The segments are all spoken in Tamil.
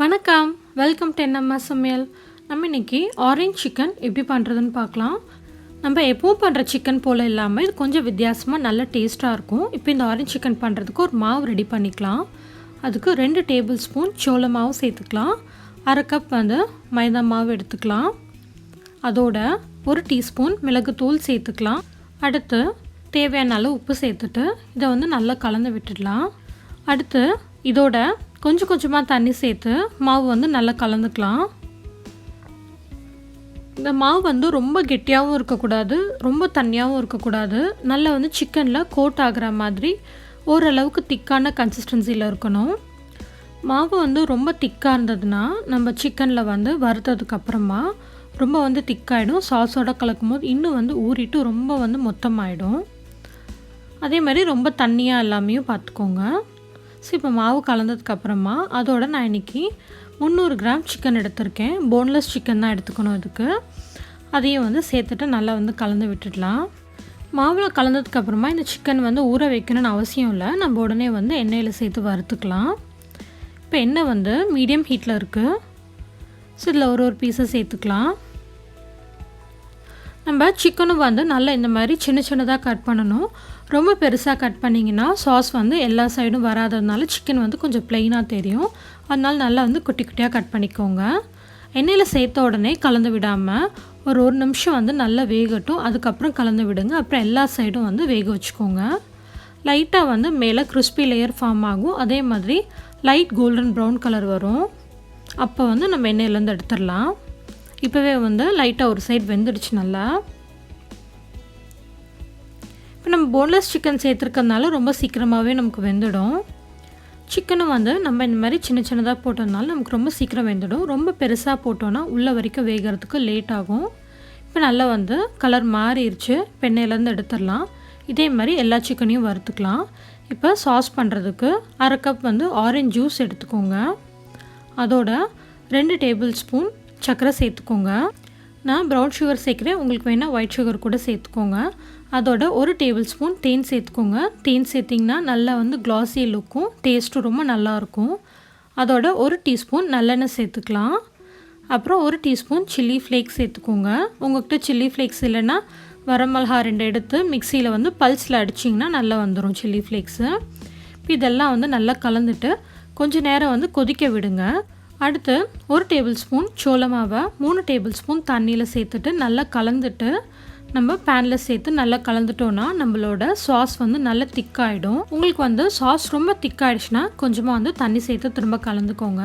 வணக்கம், வெல்கம் டு Amma சமையல். நம்ம இன்றைக்கி ஆரஞ்ச் சிக்கன் எப்படி பண்ணுறதுன்னு பார்க்கலாம். நம்ம எப்பவும் பண்ணுற சிக்கன் போல் இல்லாமல் இது கொஞ்சம் வித்தியாசமாக நல்ல டேஸ்ட்டாக இருக்கும். இப்போ இந்த ஆரஞ்ச் சிக்கன் பண்ணுறதுக்கு ஒரு மாவு ரெடி பண்ணிக்கலாம். அதுக்கு 2 டேபிள் ஸ்பூன் சோள மாவு சேர்த்துக்கலாம். 1/2 கப் மைதா மாவு எடுத்துக்கலாம். அதோட 1 டீஸ்பூன் மிளகுத்தூள் சேர்த்துக்கலாம். அடுத்து தேவையான அளவு உப்பு சேர்த்துட்டு இதை நல்லா கலந்து விட்டுடலாம். அடுத்து இதோட கொஞ்சம் கொஞ்சமாக தண்ணி சேர்த்து மாவு நல்லா கலந்துக்கலாம். இந்த மாவு ரொம்ப கெட்டியாகவும் இருக்கக்கூடாது, ரொம்ப தண்ணியாகவும் இருக்கக்கூடாது. நல்லா சிக்கனில் கோட் ஆகிற மாதிரி ஓரளவுக்கு திக்கான கன்சிஸ்டன்சியில் இருக்கணும். மாவு ரொம்ப திக்காக இருந்ததுன்னா நம்ம சிக்கனில் வறுத்ததுக்கப்புறமா ரொம்ப திக்காகிடும். சாஸோட கலக்கும் போது இன்னும் ஊறிட்டு ரொம்ப மொத்தமாகிடும். அதே மாதிரி ரொம்ப தண்ணியாக எல்லாமே பார்த்துக்கோங்க. ஸோ இப்போ மாவு கலந்ததுக்கப்புறமா அதோட நான் இன்றைக்கி 300 கிராம் சிக்கன் எடுத்திருக்கேன். போன்லெஸ் சிக்கன் தான் எடுத்துக்கணும். இதுக்கு அதையும் சேர்த்துட்டு நல்லா கலந்து விட்டுடலாம். மாவில் கலந்ததுக்கப்புறமா இந்த சிக்கன் ஊற வைக்கணும்னு அவசியம் இல்லை. நம்ம உடனே எண்ணெயில் சேர்த்து வறுத்துக்கலாம். இப்போ எண்ணெய் மீடியம் ஹீட்டில் இருக்குது. ஸோ இதில் ஒரு பீஸை சேர்த்துக்கலாம். நம்ம சிக்கனும் நல்லா இந்த மாதிரி சின்ன சின்னதாக கட் பண்ணணும். ரொம்ப பெருசாக கட் பண்ணிங்கன்னா சாஸ் எல்லா சைடும் வராததுனால சிக்கன் கொஞ்சம் ப்ளெயினாக தெரியும். அதனால நல்லா குட்டி குட்டியாக கட் பண்ணிக்கோங்க. எண்ணெயில் சேர்த்த உடனே கலந்து விடாமல் ஒரு நிமிஷம் நல்லா வேகட்டும். அதுக்கப்புறம் கலந்து விடுங்க. அப்புறம் எல்லா சைடும் வேக வச்சுக்கோங்க. லைட்டாக மேலே கிறிஸ்பி லேயர் ஃபார்ம் ஆகும். அதே மாதிரி லைட் கோல்டன் ப்ரௌன் கலர் வரும். அப்போ நம்ம எண்ணெயிலேருந்து எடுத்துடலாம். இப்போவே லைட்டாக ஒரு சைடு வெந்துடுச்சு நல்லா. இப்போ நம்ம போன்லெஸ் சிக்கன் சேர்த்துருக்கறதுனால ரொம்ப சீக்கிரமாகவே நமக்கு வெந்துடும். சிக்கனும் நம்ம இந்த மாதிரி சின்ன சின்னதாக போட்டதுனால நமக்கு ரொம்ப சீக்கிரம் வெந்துடும். ரொம்ப பெருசாக போட்டோன்னா உள்ளே வரைக்கும் வேகிறதுக்கு லேட் ஆகும். இப்போ நல்லா கலர் மாறிடுச்சு. எண்ணெயிலேருந்து எடுத்துடலாம். இதே மாதிரி எல்லா சிக்கனையும் வறுத்துக்கலாம். இப்போ சாஸ் பண்ணுறதுக்கு 1/2 கப் ஆரஞ்ச் ஜூஸ் எடுத்துக்கோங்க. அதோட 2 டேபிள் ஸ்பூன் சர்க்கரை சேர்த்துக்கோங்க. நான் ப்ரௌன் சுகர் சேர்க்குறேன். உங்களுக்கு வேணால் ஒயிட் சுகர் கூட சேர்த்துக்கோங்க. அதோட 1 டேபிள் ஸ்பூன் தேன் சேர்த்துக்கோங்க. தேன் சேர்த்திங்கன்னா நல்லா க்ளாஸி லுக்கும் டேஸ்ட்டும் ரொம்ப நல்லாயிருக்கும். அதோட 1 டீஸ்பூன் நல்லெண்ணெய் சேர்த்துக்கலாம். அப்புறம் 1 டீஸ்பூன் சில்லி ஃப்ளேக்ஸ் சேர்த்துக்கோங்க. உங்கள்கிட்ட சில்லி ஃப்ளேக்ஸ் இல்லைன்னா வரமிளகா 2 எடுத்து மிக்சியில் பல்ஸில் அடிச்சிங்கன்னா நல்லா வந்துடும் சில்லி ஃப்ளேக்ஸு. இப்போ இதெல்லாம் நல்லா கலந்துட்டு கொஞ்சம் நேரம் கொதிக்க விடுங்க. அடுத்து 1 டேபிள் ஸ்பூன் சோள மாவை 3 டேபிள் ஸ்பூன் தண்ணியில் சேர்த்துட்டு நல்லா கலந்துட்டு நம்ம பேனில் சேர்த்து நல்லா கலந்துட்டோன்னா நம்மளோட சாஸ் நல்லா திக்காகிடும். உங்களுக்கு சாஸ் ரொம்ப திக்காகிடுச்சுன்னா கொஞ்சமாக தண்ணி சேர்த்து திரும்ப கலந்துக்கோங்க.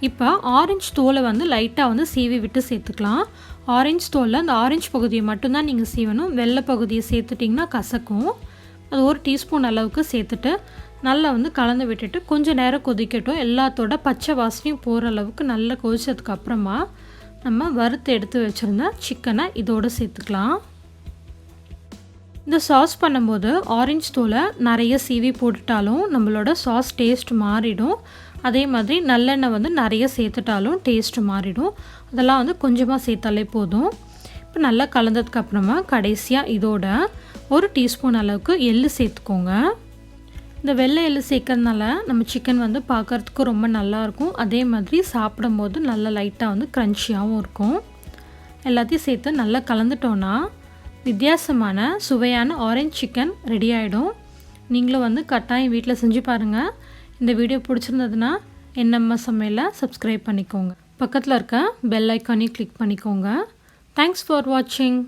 இப்போ ஆரஞ்சு தோலை லைட்டாக சீவி விட்டு சேர்த்துக்கலாம். ஆரஞ்சு தோலில் அந்த ஆரஞ்சு பகுதியை மட்டும்தான் நீங்கள் சீவணும். வெள்ளை பகுதியை சேர்த்துட்டிங்கன்னா கசக்கும். அது 1 டீஸ்பூன் அளவுக்கு சேர்த்துட்டு நல்லா கலந்து விட்டுட்டு கொஞ்சம் நேரம் கொதிக்கட்டும். எல்லாத்தோட பச்சை வாசனையும் போகிற அளவுக்கு நல்லா கொதிச்சதுக்கு அப்புறமா நம்ம வறுத்து எடுத்து வச்சுருந்த சிக்கனை இதோடு சேர்த்துக்கலாம். இந்த சாஸ் பண்ணும்போது ஆரஞ்சு தோலை நிறைய சீவி போட்டுட்டாலும் நம்மளோட சாஸ் டேஸ்ட் மாறிடும். அதே மாதிரி நல்லெண்ணெய் நிறைய சேர்த்துட்டாலும் டேஸ்ட் மாறிடும். அதெல்லாம் கொஞ்சமாக சேர்த்தாலே போதும். இப்போ நல்லா கலந்ததுக்கப்புறமா கடைசியாக இதோட 1 டீஸ்பூன் அளவுக்கு எள்ளு சேர்த்துக்கோங்க. இந்த வெள்ளை எள்ளு சேர்க்கறதுனால நம்ம சிக்கன் பார்க்குறதுக்கு ரொம்ப நல்லாயிருக்கும். அதே மாதிரி சாப்பிடும்போது நல்லா லைட்டாக க்ரன்ச்சியாகவும் இருக்கும். எல்லாத்தையும் சேர்த்து நல்லா கலந்துட்டோன்னா வித்தியாசமான சுவையான ஆரஞ்ச் சிக்கன் ரெடி ஆகிடும். நீங்களும் கட்டாயம் வீட்டில் செஞ்சு பாருங்கள். இந்த வீடியோ பிடிச்சிருந்ததுன்னா Amma சமையலை சப்ஸ்கிரைப் பண்ணிக்கோங்க. பக்கத்தில் இருக்க பெல் ஐக்கானையும் கிளிக் பண்ணிக்கோங்க. தேங்க்ஸ் ஃபார் வாட்சிங்.